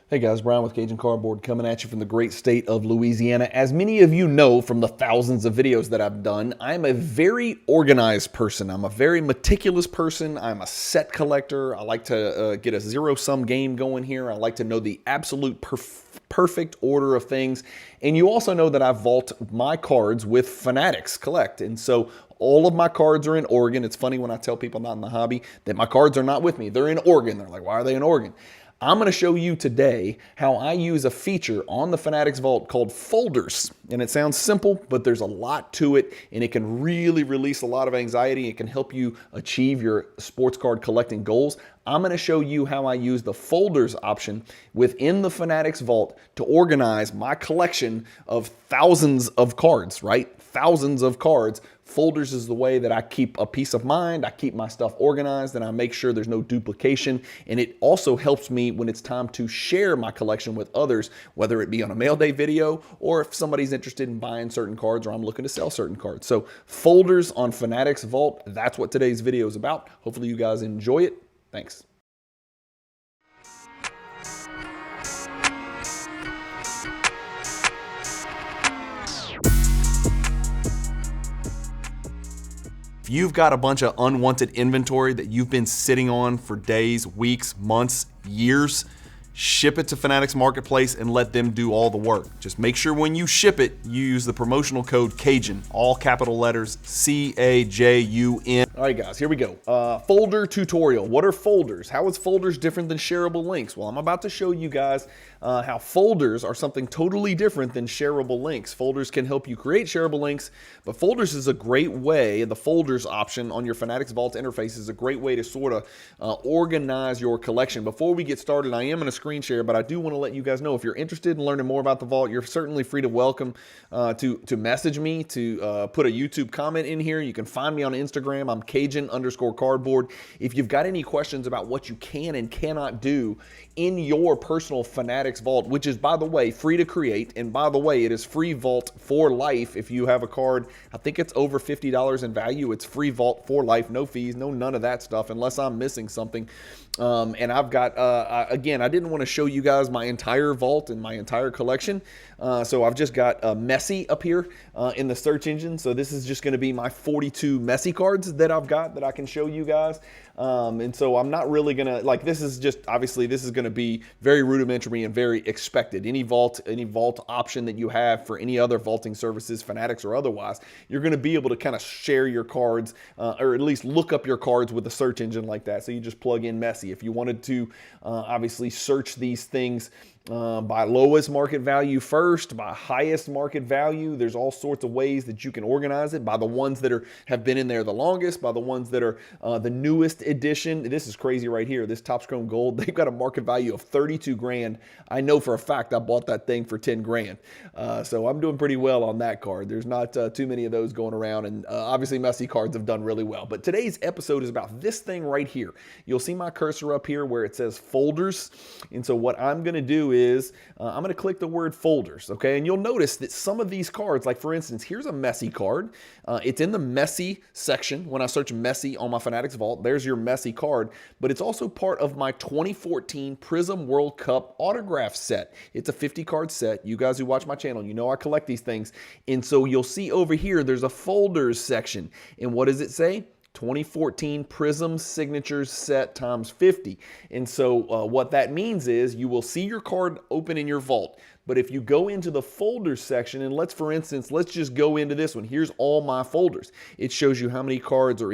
Hey guys, Brian with Cajun Cardboard coming at you from the great state of Louisiana. As many of you know from the thousands of videos that I've done, I'm a very organized person. I'm a very meticulous person. I'm a set collector. I like to get a zero-sum game going here. I like to know the absolute perfect order of things. And you also know that I vault my cards with Fanatics Collect. And so all of my cards are in Oregon. It's funny when I tell people not in the hobby that my cards are not with me. They're in Oregon. They're like, why are they in Oregon? I'm going to show you today how I use a feature on the Fanatics Vault called folders. And it sounds simple, but there's a lot to it, and it can really release a lot of anxiety. It can help you achieve your sports card collecting goals. I'm going to show you how I use the folders option within the Fanatics Vault to organize my collection of thousands of cards, right? Thousands of cards. Folders is the way that I keep a peace of mind. I keep my stuff organized and I make sure there's no duplication. And it also helps me when it's time to share my collection with others, whether it be on a mail day video or if somebody's interested in buying certain cards or I'm looking to sell certain cards. So folders on Fanatics Vault, that's what today's video is about. Hopefully you guys enjoy it. Thanks. If you've got a bunch of unwanted inventory that you've been sitting on for days, weeks, months, years, ship it to Fanatics Marketplace and let them do all the work. Just make sure when you ship it, you use the promotional code CAJUN, all capital letters, C-A-J-U-N. All right, guys, here we go. Folder tutorial. What are folders? How is folders different than shareable links? Well, I'm about to show you guys how folders are something totally different than shareable links. Folders can help you create shareable links, but folders is a great way, the folders option on your Fanatics Vault interface is a great way to sort of organize your collection. Before we get started, I am going to screen share, but I do want to let you guys know if you're interested in learning more about the Vault, you're certainly free to welcome to message me, to put a YouTube comment in here. You can find me on Instagram. I'm Cajun_Cardboard. If you've got any questions about what you can and cannot do in your personal Fanatics Vault, which is, by the way, free to create, and by the way, it is free vault for life. If you have a card, I think it's over $50 in value, it's free vault for life, no fees, no none of that stuff, unless I'm missing something. And I've got, again, I didn't want to show you guys my entire vault and my entire collection, so I've just got messy up here in the search engine. So this is just going to be my 42 messy cards that I've got that I can show you guys. And so I'm not really going to, like, this is just, obviously this is going to be very rudimentary and very expected. Any vault option that you have for any other vaulting services, Fanatics or otherwise, you're going to be able to kind of share your cards, or at least look up your cards with a search engine like that. So you just plug in messy. If you wanted to obviously search these things by lowest market value first, by highest market value, there's all sorts of ways that you can organize it, by the ones that have been in there the longest, by the ones that are the newest edition. This is crazy right here. This Topps Chrome Gold, they've got a market value of 32 grand. I know for a fact I bought that thing for 10 grand. So I'm doing pretty well on that card. There's not too many of those going around, and obviously messy cards have done really well. But today's episode is about this thing right here. You'll see my cursor up here where it says folders. And so what I'm going to do is I'm going to click the word folders, okay? And you'll notice that some of these cards, like for instance, here's a messy card. It's in the messy section. When I search messy on my Fanatics Vault, there's your messy card, but it's also part of my 2014 Prism World Cup autograph set. It's a 50 card set. You guys who watch my channel, you know I collect these things. And so you'll see over here, there's a folders section. And what does it say? 2014 Prism Signatures Set times 50. And so what that means is you will see your card open in your vault. But if you go into the folders section, and let's just go into this one. Here's all my folders. It shows you how many cards are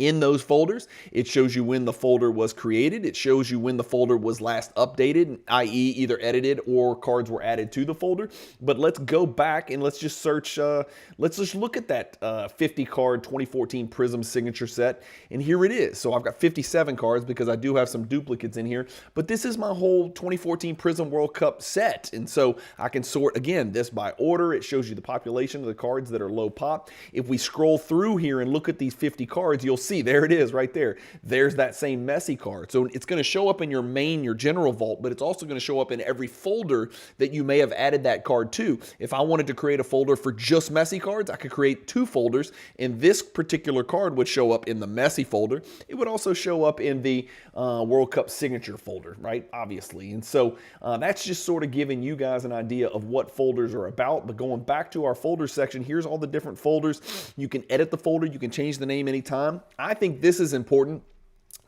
in those folders. It shows you when the folder was created. It shows you when the folder was last updated, i.e. either edited or cards were added to the folder. But let's go back and let's just search, let's just look at that 50 card 2014 Prism Signature Set. And here it is. So I've got 57 cards because I do have some duplicates in here. But this is my whole 2014 Prism World Cup set. And so I can sort, again, this by order. It shows you the population of the cards that are low pop. If we scroll through here and look at these 50 cards, you'll see there it is right there. There's that same messy card. So it's going to show up in your main, your general vault, but it's also going to show up in every folder that you may have added that card to. If I wanted to create a folder for just messy cards, I could create 2 folders, and this particular card would show up in the messy folder. It would also show up in the World Cup signature folder, right? Obviously. And so that's just sort of giving you guys an idea of what folders are about. But going back to our folder section, here's all the different folders. You can edit the folder. You can change the name anytime. I think this is important.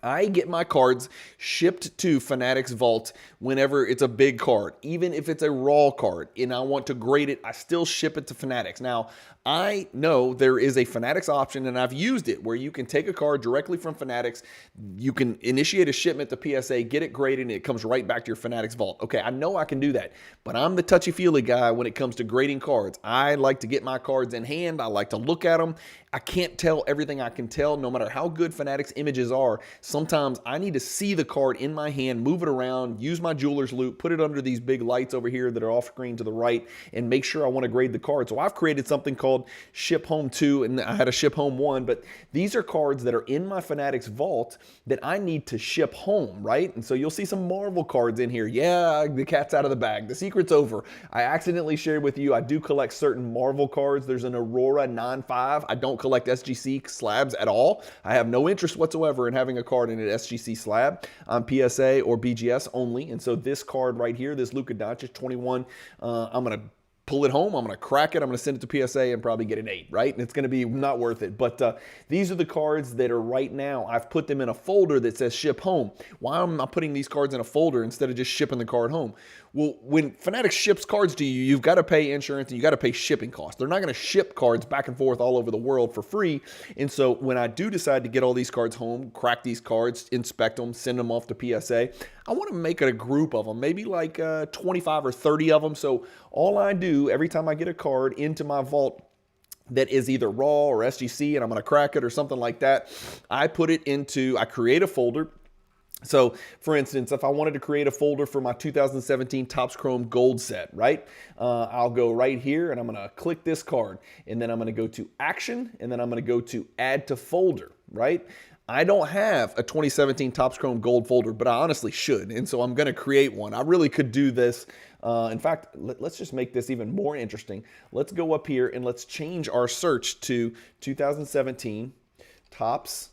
I get my cards shipped to Fanatics Vault whenever it's a big card. Even if it's a raw card and I want to grade it, I still ship it to Fanatics. Now, I know there is a Fanatics option, and I've used it, where you can take a card directly from Fanatics. You can initiate a shipment to PSA, get it graded, and it comes right back to your Fanatics Vault. Okay, I know I can do that, but I'm the touchy-feely guy when it comes to grading cards. I like to get my cards in hand. I like to look at them. I can't tell everything I can tell, no matter how good Fanatics images are. Sometimes I need to see the card in my hand, move it around, use my jeweler's loupe, put it under these big lights over here that are off screen to the right, and make sure I want to grade the card. So I've created something called Ship Home 2, and I had a Ship Home 1, but these are cards that are in my Fanatics Vault that I need to ship home, right? And so you'll see some Marvel cards in here. Yeah, the cat's out of the bag. The secret's over. I accidentally shared with you, I do collect certain Marvel cards. There's an Aurora 9.5. I don't collect SGC slabs at all. I have no interest whatsoever in having a card in an SGC slab. I'm PSA or BGS only, and so this card right here, this Luka Doncic 21, I'm going to pull it home, I'm going to crack it, I'm going to send it to PSA and probably get an 8, right? And it's going to be not worth it. But these are the cards that are right now. I've put them in a folder that says ship home. Why am I putting these cards in a folder instead of just shipping the card home? Well, when Fanatics ships cards to you, you've got to pay insurance and you got to pay shipping costs. They're not going to ship cards back and forth all over the world for free. And so when I do decide to get all these cards home, crack these cards, inspect them, send them off to PSA, I want to make it a group of them, maybe like 25 or 30 of them. So all I do every time I get a card into my vault that is either raw or SGC and I'm going to crack it or something like that, I create a folder. So, for instance, if I wanted to create a folder for my 2017 Topps Chrome Gold set, right? I'll go right here and I'm going to click this card, and then I'm going to go to Action, and then I'm going to go to Add to Folder, right? I don't have a 2017 Topps Chrome Gold folder, but I honestly should, and so I'm going to create one. I really could do this. In fact, let's just make this even more interesting. Let's go up here and let's change our search to 2017 Topps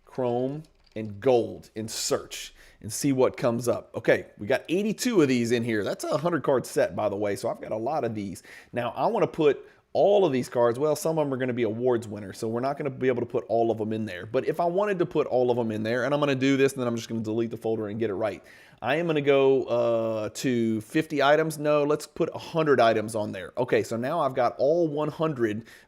Chrome and Gold in search and see what comes up. Okay, we got 82 of these in here. That's a 100 card set, by the way, so I've got a lot of these. Now, I want to put all of these cards, well, some of them are going to be awards winners, so we're not going to be able to put all of them in there. But if I wanted to put all of them in there, and I'm going to do this, and then I'm just going to delete the folder and get it right. I am going to go to 50 items. No, let's put 100 items on there. Okay, so now I've got all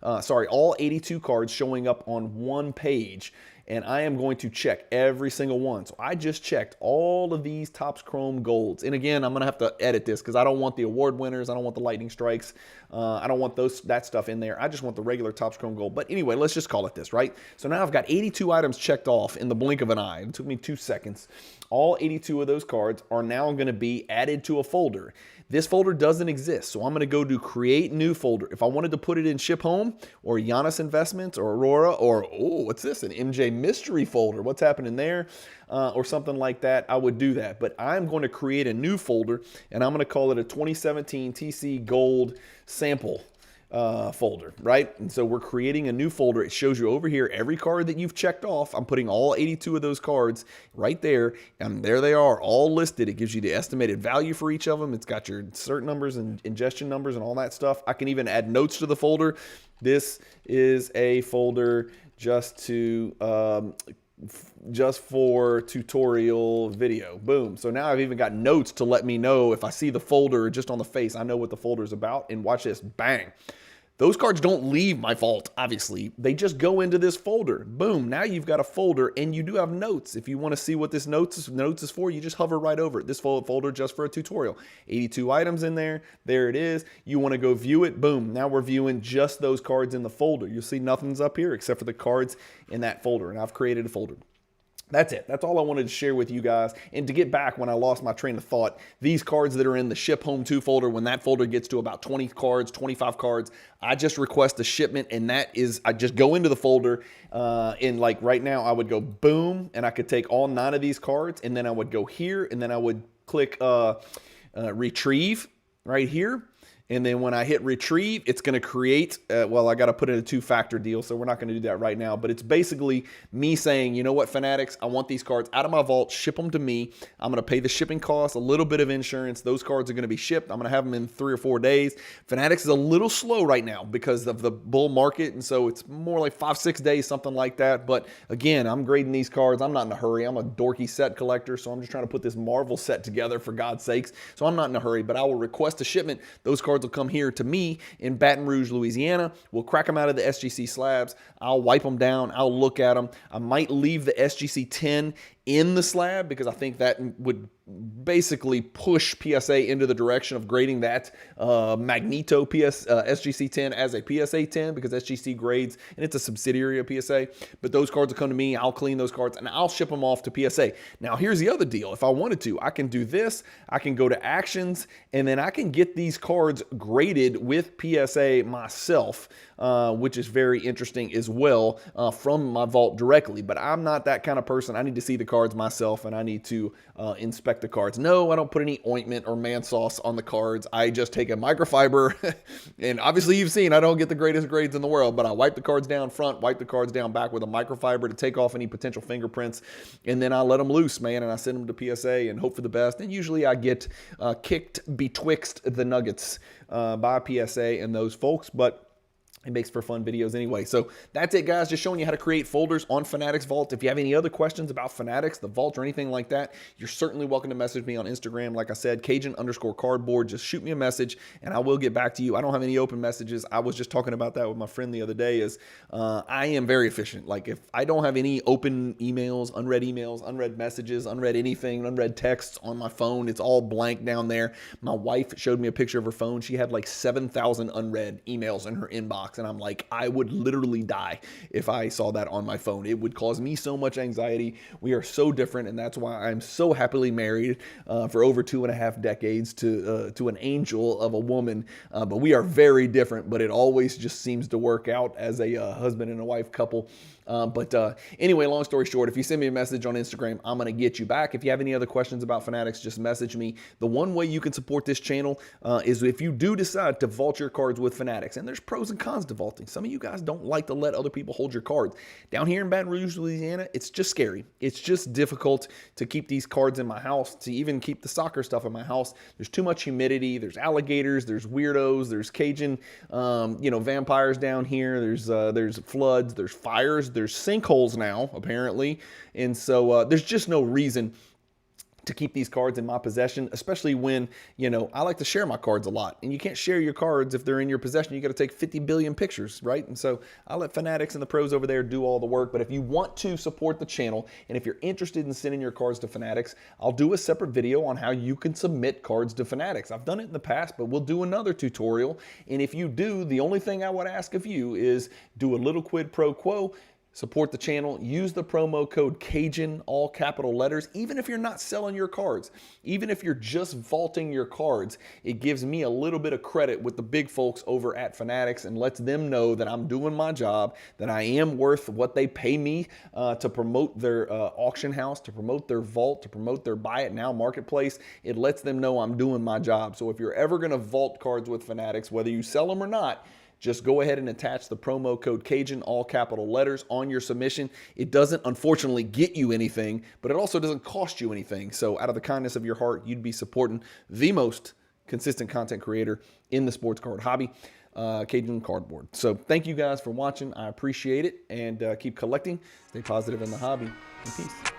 all 82 cards showing up on one page. And I am going to check every single one. So I just checked all of these Topps Chrome Golds. And again, I'm going to have to edit this because I don't want the award winners. I don't want the lightning strikes. I don't want that stuff in there. I just want the regular Topps Chrome Gold. But anyway, let's just call it this, right? So now I've got 82 items checked off in the blink of an eye. It took me 2 seconds. All 82 of those cards are now going to be added to a folder. This folder doesn't exist, so I'm going to go to Create New Folder. If I wanted to put it in Ship Home or Giannis Investments or Aurora or, oh, what's this, an MJ Mystery folder, what's happening there, or something like that, I would do that. But I'm going to create a new folder, and I'm going to call it a 2017 TC Gold Sample folder, right? And so we're creating a new folder. It shows you over here every card that you've checked off. I'm putting all 82 of those cards right there, and there they are, all listed. It gives you the estimated value for each of them. It's got your cert numbers and ingestion numbers and all that stuff. I can even add notes to the folder. This is a folder just for tutorial video. Boom. So now I've even got notes to let me know if I see the folder just on the face, I know what the folder is about. And watch this, bang. Those cards don't leave my vault, obviously. They just go into this folder. Boom. Now you've got a folder, and you do have notes. If you want to see what this notes is for, you just hover right over it. This folder just for a tutorial. 82 items in there. There it is. You want to go view it. Boom. Now we're viewing just those cards in the folder. You'll see nothing's up here except for the cards in that folder, and I've created a folder. That's it. That's all I wanted to share with you guys. And to get back when I lost my train of thought, these cards that are in the ship home to folder, when that folder gets to about 20 cards, 25 cards, I just request a shipment, and that is, I just go into the folder, and like right now I would go boom, and I could take all 9 of these cards, and then I would go here, and then I would click retrieve right here. And then when I hit retrieve, it's going to create, well, I got to put in a 2-factor deal, so we're not going to do that right now. But it's basically me saying, you know what, Fanatics, I want these cards out of my vault, ship them to me. I'm going to pay the shipping costs, a little bit of insurance. Those cards are going to be shipped. I'm going to have them in 3 or 4 days. Fanatics is a little slow right now because of the bull market, and so it's more like 5-6 days, something like that. But again, I'm grading these cards. I'm not in a hurry. I'm a dorky set collector, so I'm just trying to put this Marvel set together, for God's sakes. So I'm not in a hurry, but I will request a shipment. Those cards will come here to me in Baton Rouge, Louisiana. We'll crack them out of the SGC slabs. I'll wipe them down. I'll look at them. I might leave the SGC 10 in the slab because I think that would basically push PSA into the direction of grading that Magneto SGC 10 as a PSA 10, because SGC grades, and it's a subsidiary of PSA. But those cards will come to me. I'll clean those cards, and I'll ship them off to PSA. Now, here's the other deal. If I wanted to, I can do this. I can go to actions, and then I can get these cards graded with PSA myself, which is very interesting as well, from my vault directly. But I'm not that kind of person. I need to see the cards myself, and I need to inspect the cards. No, I don't put any ointment or man sauce on the cards. I just take a microfiber, and obviously you've seen I don't get the greatest grades in the world, but I wipe the cards down front, wipe the cards down back with a microfiber to take off any potential fingerprints, and then I let them loose, man, and I send them to PSA and hope for the best. And usually I get kicked betwixt the nuggets by PSA and those folks, but it makes for fun videos anyway. So that's it, guys. Just showing you how to create folders on Fanatics Vault. If you have any other questions about Fanatics, the Vault, or anything like that, you're certainly welcome to message me on Instagram. Like I said, Cajun_Cardboard. Just shoot me a message, and I will get back to you. I don't have any open messages. I was just talking about that with my friend the other day. I am very efficient. Like, if I don't have any open emails, unread messages, unread anything, unread texts on my phone, it's all blank down there. My wife showed me a picture of her phone. She had like 7,000 unread emails in her inbox. And I'm like, I would literally die if I saw that on my phone. It would cause me so much anxiety. We are so different, and that's why I'm so happily married for over 2.5 decades to an angel of a woman. But we are very different, but it always just seems to work out as a husband and a wife couple. Anyway, long story short, if you send me a message on Instagram, I'm going to get you back. If you have any other questions about Fanatics, just message me. The one way you can support this channel is if you do decide to vault your cards with Fanatics. And there's pros and cons to vaulting. Some of you guys don't like to let other people hold your cards. Down here in Baton Rouge, Louisiana, it's just scary. It's just difficult to keep these cards in my house, to even keep the soccer stuff in my house. There's too much humidity. There's alligators. There's weirdos. There's Cajun, vampires down here. There's floods. There's fires. There's sinkholes now, apparently. And so there's just no reason to keep these cards in my possession, especially when, I like to share my cards a lot. And you can't share your cards if they're in your possession. You got to take 50 billion pictures, right? And so I let Fanatics and the pros over there do all the work. But if you want to support the channel, and if you're interested in sending your cards to Fanatics, I'll do a separate video on how you can submit cards to Fanatics. I've done it in the past, but we'll do another tutorial. And if you do, the only thing I would ask of you is do a little quid pro quo. Support the channel. Use the promo code Cajun, all capital letters. Even if you're not selling your cards, even if you're just vaulting your cards, it gives me a little bit of credit with the big folks over at Fanatics and lets them know that I'm doing my job, that I am worth what they pay me to promote their auction house, to promote their vault, to promote their buy it now marketplace. It lets them know I'm doing my job. So if you're ever going to vault cards with Fanatics, whether you sell them or not, just go ahead and attach the promo code Cajun, all capital letters, on your submission. It doesn't, unfortunately, get you anything, but it also doesn't cost you anything. So out of the kindness of your heart, you'd be supporting the most consistent content creator in the sports card hobby, Cajun Cardboard. So thank you guys for watching. I appreciate it, and keep collecting. Stay positive in the hobby, and peace.